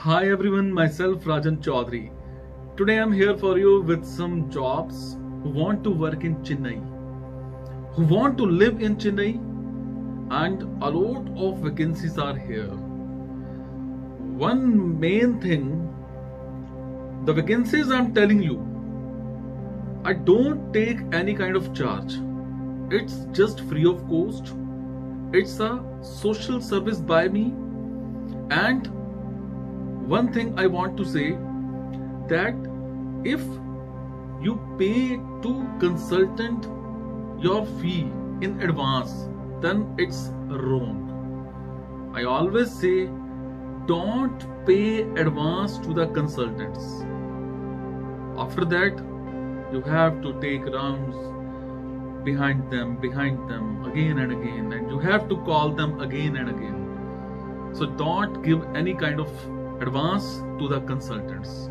Hi everyone, myself Rajan Chaudhary. Today I'm here for you with some jobs who want to work in Chennai, who want to live in Chennai, and a lot of vacancies are here. One main thing, the vacancies I'm telling you, I don't take any kind of charge. It's just free of cost. It's a social service by me. And one thing I want to say that if you pay to consultant your fee in advance, then it's wrong. I always say don't pay advance to the consultants. After that, you have to take rounds behind them again and again, and you have to call them again and again. So don't give any kind of advance to the consultants.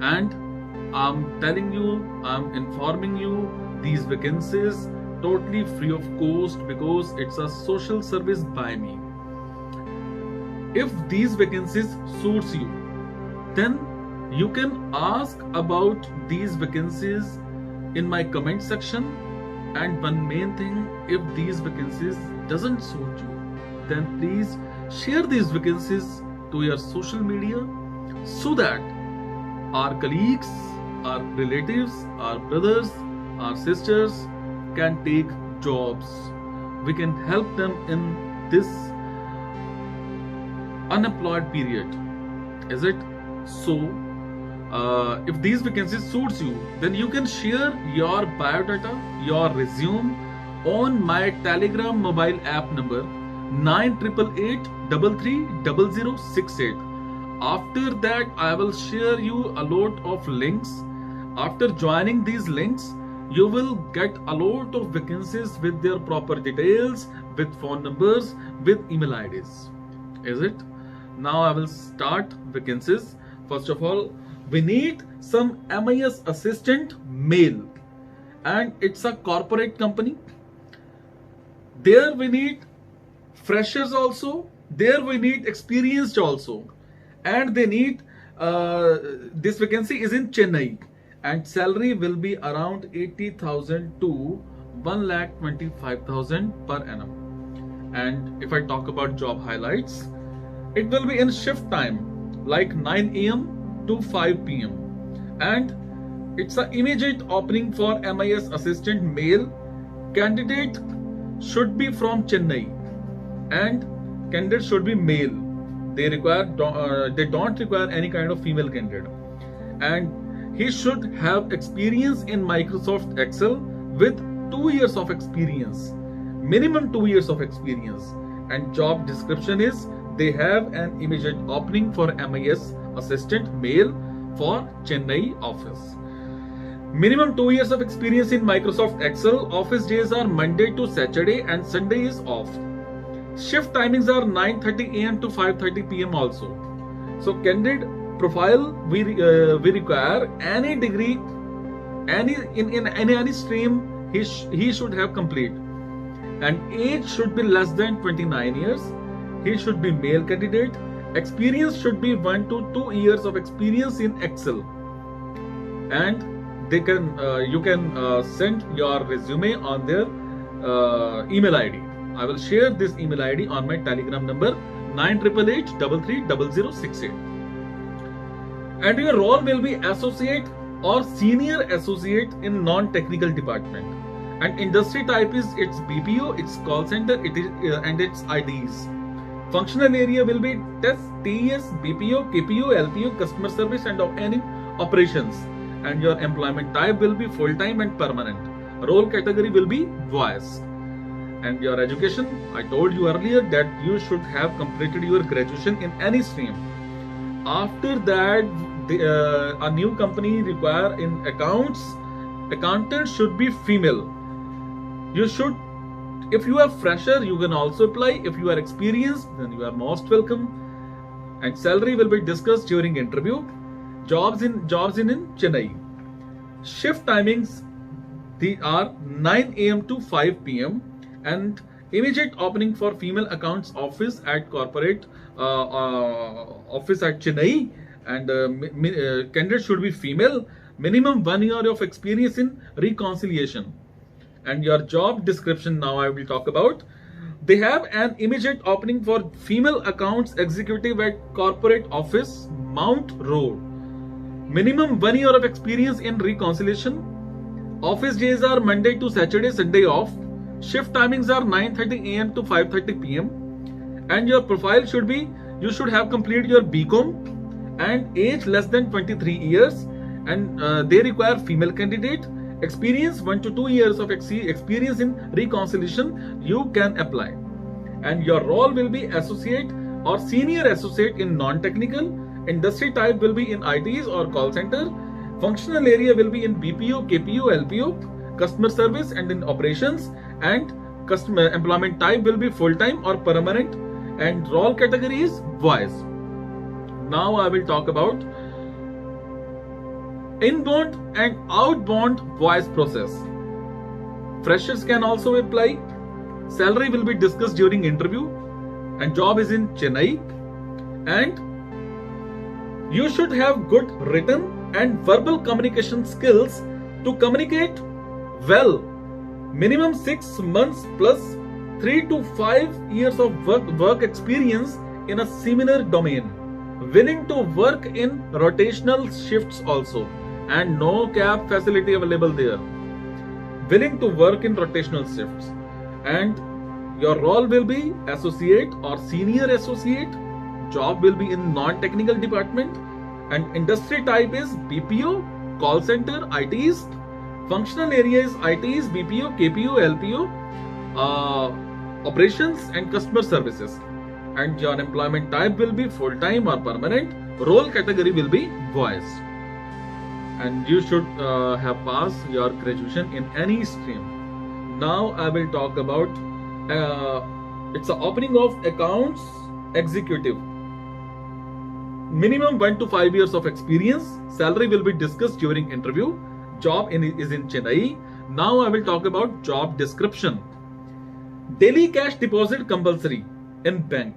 And I'm telling you, I'm informing you, these vacancies totally free of cost because it's a social service by me. If these vacancies suits you, then you can ask about these vacancies in my comment section. And one main thing, if these vacancies doesn't suit you, then please share these vacancies to your social media so that our colleagues, our relatives, our brothers, our sisters can take jobs. We can help them in this unemployed period. Is it? So, if these vacancies suits you, then you can share your biodata, your resume on my Telegram mobile app number 9888330068. After that, I will share you a lot of links. After joining these links, you will get a lot of vacancies with their proper details, with phone numbers, with email IDs. Is it? Now I will start vacancies. First of all, we need some MIS assistant male, and it's a corporate company. There we need freshers also, there we need experienced also, and they need this vacancy is in Chennai, and salary will be around 80,000 to 1,25,000 per annum. And if I talk about job highlights, it will be in shift time like 9 a.m. to 5 p.m. and it's an immediate opening for MIS assistant male. Candidate should be from Chennai and candidate should be male. They don't require any kind of female candidate, and he should have experience in Microsoft Excel with 2 years of experience, minimum 2 years of experience. And job description is they have an immediate opening for MIS assistant male for Chennai office. Minimum 2 years of experience in Microsoft Excel. Office days are Monday to Saturday and Sunday is off. Shift timings are 9:30 a.m. to 5:30 p.m. also. So candidate profile, we require any degree, in any stream he should have complete, and age should be less than 29 years. He should be male candidate. Experience should be 1 to 2 years of experience in Excel, and they can you can send your resume on their email ID. I will share this email ID on my Telegram number 9888330068. And your role will be associate or senior associate in non-technical department. And industry type is it's BPO, it's call center, it is and it's IDs. Functional area will be test, TES, BPO, KPO, LPO, customer service, and any operations. And your employment type will be full-time and permanent. Role category will be voice. And your education, I told you earlier that you should have completed your graduation in any stream. After that, a new company require in accounts, accountant should be female. You should, if you are fresher, you can also apply. If you are experienced, then you are most welcome. And salary will be discussed during interview. Jobs in Chennai. Shift timings, they are 9 a.m. to 5 p.m. and Immediate opening for female accounts office at corporate office at Chennai, and candidate should be female. Minimum 1 year of experience in reconciliation. And your job description now I will talk about. They have an immediate opening for female accounts executive at corporate office, Mount Road. Minimum 1 year of experience in reconciliation. Office days are Monday to Saturday, Sunday off. Shift timings are 9:30 a.m. to 5:30 p.m. And your profile should be, you should have completed your BCom and age less than 23 years. And they require female candidate. Experience 1 to 2 years of experience in reconciliation, you can apply. And your role will be associate or senior associate in non-technical. Industry type will be in ITs or call center. Functional area will be in BPO, KPO, LPO, customer service and in operations. And customer employment type will be full-time or permanent. And role category is voice. Now I will talk about inbound and outbound voice process. Freshers can also apply. Salary will be discussed during interview, and job is in Chennai. And you should have good written and verbal communication skills to communicate well. Minimum 6 months plus 3 to 5 years of work experience in a similar domain. Willing to work in rotational shifts also, and no cab facility available there. Willing to work in rotational shifts. And your role will be associate or senior associate. Job will be in non-technical department. And industry type is BPO, call center, ITs. Functional area is ITs, BPO, KPO, LPO, operations and customer services. And your employment type will be full-time or permanent. Role category will be voice. And you should have passed your graduation in any stream. Now I will talk about it's an opening of accounts executive. Minimum 1 to 5 years of experience. Salary will be discussed during interview. Job is in Chennai. Now I will talk about job description. Daily cash deposit compulsory in bank.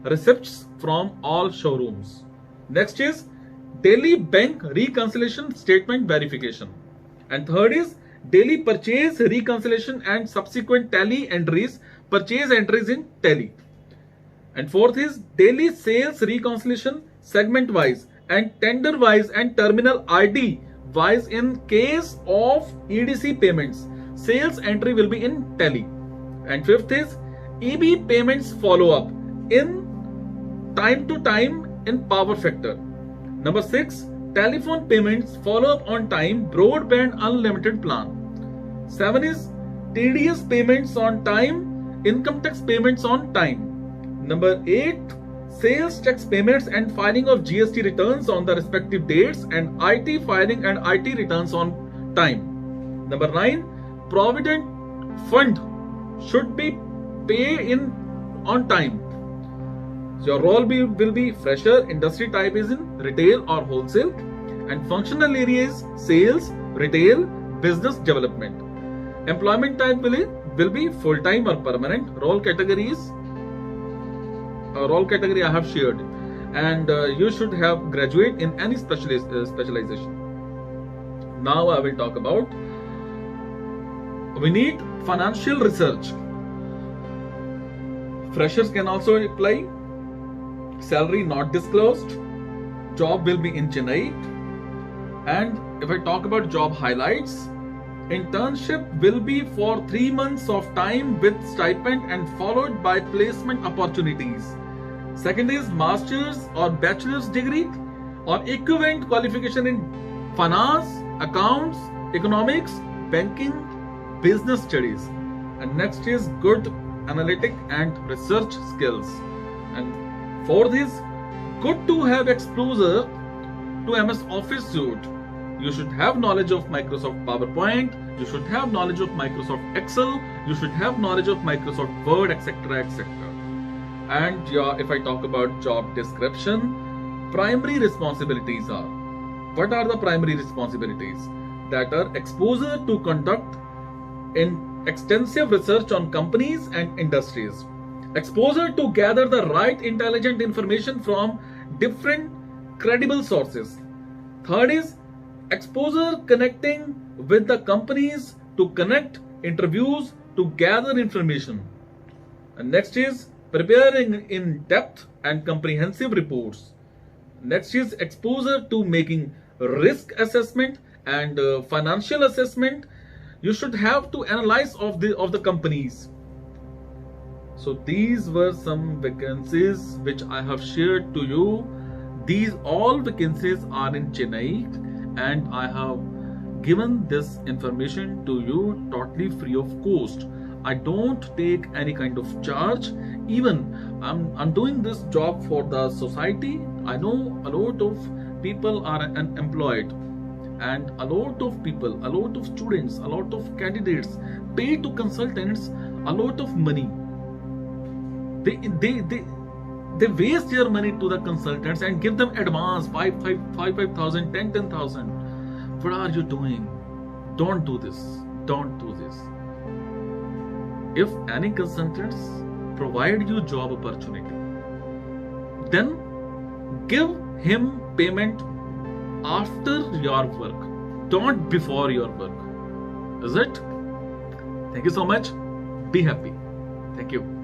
Receipts from all showrooms. Next is daily bank reconciliation statement verification. And third is daily purchase reconciliation and subsequent tally entries, purchase entries in tally. And fourth is daily sales reconciliation segment wise and tender wise and terminal ID wise in case of EDC payments. Sales entry will be in tally. And fifth is EB payments follow up in time to time in power factor. Number 6, telephone payments follow up on time, broadband unlimited plan. 7 is TDS payments on time, income tax payments on time. Number 8, sales tax payments and filing of GST returns on the respective dates, and IT filing and IT returns on time. Number 9, provident fund should be paid in on time. Your role will be fresher. Industry type is in retail or wholesale, and functional area is sales, retail, business development. Employment type will be full-time or permanent. Role category I have shared, and you should have graduate in any specialization. Now I will talk about we need financial research. Freshers can also apply. Salary not disclosed. Job will be in Chennai. And if I talk about job highlights, internship will be for 3 months of time with stipend and followed by placement opportunities. Second is master's or bachelor's degree or equivalent qualification in finance, accounts, economics, banking, business studies. And next is good analytic and research skills. And fourth is good to have exposure to MS Office suite. You should have knowledge of Microsoft PowerPoint. You should have knowledge of Microsoft Excel. You should have knowledge of Microsoft Word, etc., etc. And if I talk about job description, primary responsibilities are. What are the primary responsibilities? That are exposure to conduct in extensive research on companies and industries, exposure to gather the right intelligent information from different credible sources. Third is exposure connecting with the companies to connect interviews to gather information. And next is preparing in depth and comprehensive reports. Next is exposure to making risk assessment and financial assessment. You should have to analyze of the companies. So these were some vacancies which I have shared to you. These all vacancies are in Chennai, and I have given this information to you totally free of cost. I don't take any kind of charge. Even I'm doing this job for the society. I know a lot of people are unemployed, and a lot of people, a lot of students, a lot of candidates pay to consultants a lot of money. They waste their money to the consultants and give them advance 5,000, 10,000. What are you doing? Don't do this. Don't do this. If any consultants provide you job opportunity, then give him payment after your work, don't before your work. Is it? Thank you so much. Be happy. Thank you.